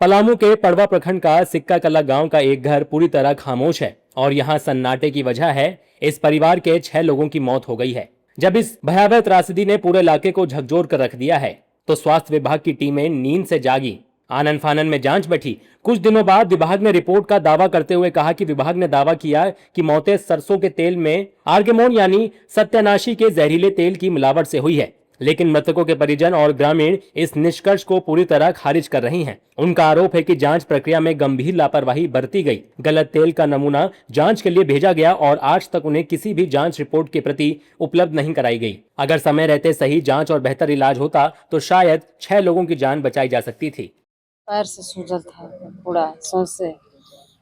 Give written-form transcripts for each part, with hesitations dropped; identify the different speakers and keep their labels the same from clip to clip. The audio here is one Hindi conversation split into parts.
Speaker 1: पलामू के पड़वा प्रखंड का सिक्का कला गांव का एक घर पूरी तरह खामोश है और यहां सन्नाटे की वजह है इस परिवार के 6 लोगों की मौत हो गई है। जब इस भयावह त्रासदी ने पूरे इलाके को झकझोर कर रख दिया है तो स्वास्थ्य विभाग की टीमें नींद से जागी, आनन फानन में जांच बैठी। कुछ दिनों बाद विभाग ने रिपोर्ट का दावा करते हुए कहा कि विभाग ने दावा किया कि मौतें सरसों के तेल में आर्गेमोन यानी सत्यानाशी के जहरीले तेल की मिलावट से हुई है, लेकिन मृतकों के परिजन और ग्रामीण इस निष्कर्ष को पूरी तरह खारिज कर रहे हैं। उनका आरोप है कि जांच प्रक्रिया में गंभीर लापरवाही बरती गई। गलत तेल का नमूना जांच के लिए भेजा गया और आज तक उन्हें किसी भी जांच रिपोर्ट के प्रति उपलब्ध नहीं कराई गई। अगर समय रहते सही जांच और बेहतर इलाज होता तो शायद 6 लोगों की जान बचाई जा सकती थी।
Speaker 2: पैर से सूजल था पूरा सौंसे,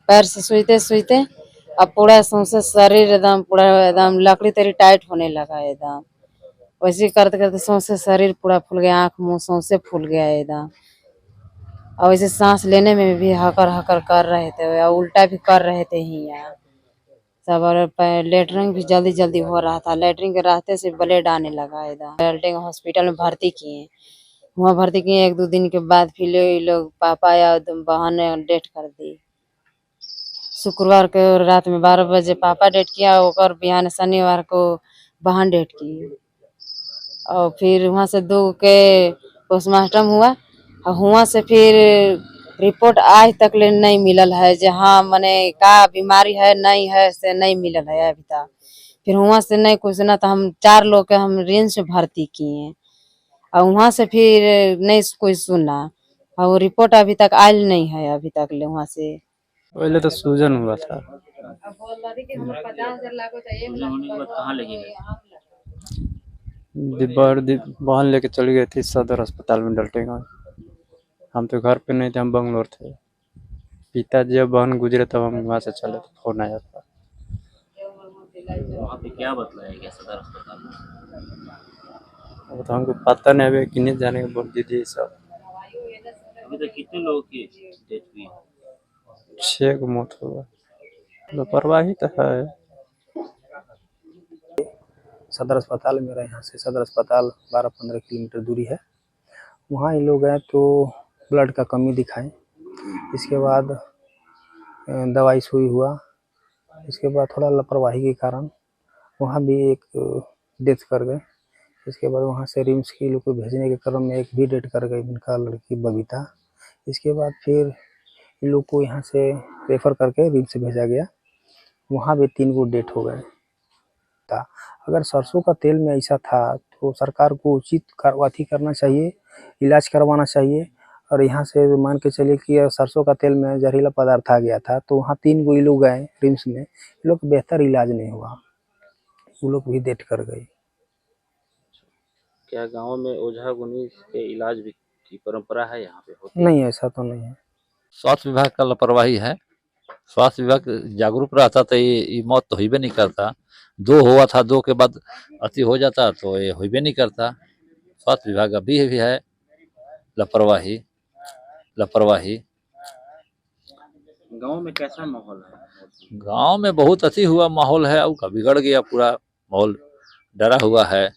Speaker 2: पैर से सुईते सुईते अब पूरा सौंसे शरीर एकदम पूरा एकदम लकड़ी तेरी टाइट होने लगा एकदम। वैसे करते करते सौंसे शरीर पूरा फूल गया, आँख मुंह सौंसे फूल गया एकदम। और वैसे सांस लेने में भी हकर हकर कर रहे थे और उल्टा भी कर रहे थे ही यहाँ सब। और लेटरिन भी जल्दी जल्दी हो रहा था, लेटरिन के रास्ते से ब्लड आने लगा एकदम। लेटरिन हॉस्पिटल में भर्ती किए, वहाँ भर्ती किए। 1-2 दिन के बाद फिर ये लोग पापा या बहन ने डेट कर दी। शुक्रवार के रात में 12 बजे पापा डेट किया और बिहान शनिवार को बहन डेट की। और फिर वहाँ से 2 के पोस्टमार्टम हुआ और वहाँ से फिर रिपोर्ट आज तक ले नहीं मिलल है, जहाँ मने का बीमारी है नहीं है से नहीं मिलल है अभी तक। फिर वहाँ से नहीं कुछ ना तो हम 4 लोग के हम रिम्स में भर्ती किए और वहाँ से फिर नहीं कोई सुना और रिपोर्ट अभी तक आयल नहीं है अभी तक ले वहाँ से।
Speaker 3: पहले तो सूजन हुआ था। बहन लेके चली गई थी सदर अस्पताल में डलटेगंज। हम तो घर पे नहीं थे, हम बंगलोर थे। पिताजी जब बहन गुजरे तब हम वहाँ से चले तो फोन आया था।
Speaker 4: वहाँ पे क्या बतलाया गया सदर अस्पताल में?
Speaker 3: वो तो हमको पता नहीं, अभी किन्हीं जाने के बोल दीजिए सब।
Speaker 4: अभी तक कितने लोगों की डेथ हुई?
Speaker 3: 6 को मौत हुआ। लापरवाही तो है।
Speaker 5: सदर अस्पताल मेरा यहाँ से सदर अस्पताल 12-15 किलोमीटर दूरी है। वहाँ ये लोग गए तो ब्लड का कमी दिखाए, इसके बाद दवाई सुई हुआ, इसके बाद थोड़ा लापरवाही के कारण वहाँ भी एक डेथ कर गए। इसके बाद वहाँ से रिम्स के लोग को भेजने के क्रम में एक भी डेथ कर गई, उनका लड़की बबीता। इसके बाद फिर इन लोग को यहाँ से रेफ़र करके रिम्स से भेजा गया, वहाँ भी 3 को डेथ हो गए। अगर सरसों का तेल में ऐसा था तो सरकार को उचित कार्रवाई करना चाहिए, इलाज करवाना चाहिए। और यहाँ से मान के चलिए कि सरसों का तेल में जहरीला पदार्थ आ गया था तो वहाँ 3 को ये लोग गए रिम्स में, ये लोग बेहतर इलाज नहीं हुआ, वो लोग भी डेथ कर गए।
Speaker 4: क्या गांव में ओझा गुनी के इलाज भी की परंपरा है यहाँ पे? होती
Speaker 5: नहीं, ऐसा तो नहीं है।
Speaker 6: स्वास्थ्य विभाग का लापरवाही है। स्वास्थ्य विभाग जागरूक रहता तो ये मौत तो होबे नहीं करता। 2 हुआ था, 2 के बाद अति हो जाता तो ये होबे नहीं करता। स्वास्थ्य विभाग अभी भी है लापरवाही।
Speaker 4: गांव में कैसा माहौल है?
Speaker 6: गांव में बहुत अति हुआ माहौल है, अब का बिगड़ गया, पूरा माहौल डरा हुआ है।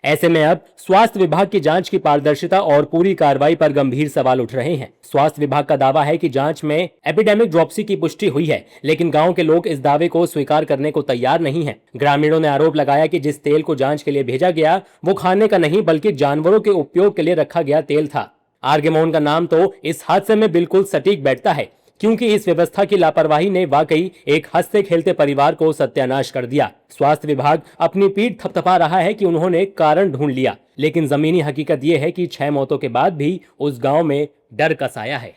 Speaker 1: ऐसे में अब स्वास्थ्य विभाग की जांच की पारदर्शिता और पूरी कार्रवाई पर गंभीर सवाल उठ रहे हैं। स्वास्थ्य विभाग का दावा है कि जांच में एपिडेमिक ड्रॉप्सी की पुष्टि हुई है, लेकिन गांव के लोग इस दावे को स्वीकार करने को तैयार नहीं हैं। ग्रामीणों ने आरोप लगाया कि जिस तेल को जांच के लिए भेजा गया वो खाने का नहीं बल्कि जानवरों के उपयोग के लिए रखा गया तेल था। आर्गेमोन का नाम तो इस हादसे में बिल्कुल सटीक बैठता है, क्योंकि इस व्यवस्था की लापरवाही ने वाकई एक हंसते खेलते परिवार को सत्यानाश कर दिया। स्वास्थ्य विभाग अपनी पीठ थपथपा रहा है कि उन्होंने कारण ढूंढ लिया, लेकिन जमीनी हकीकत यह है कि 6 मौतों के बाद भी उस गांव में डर का साया है।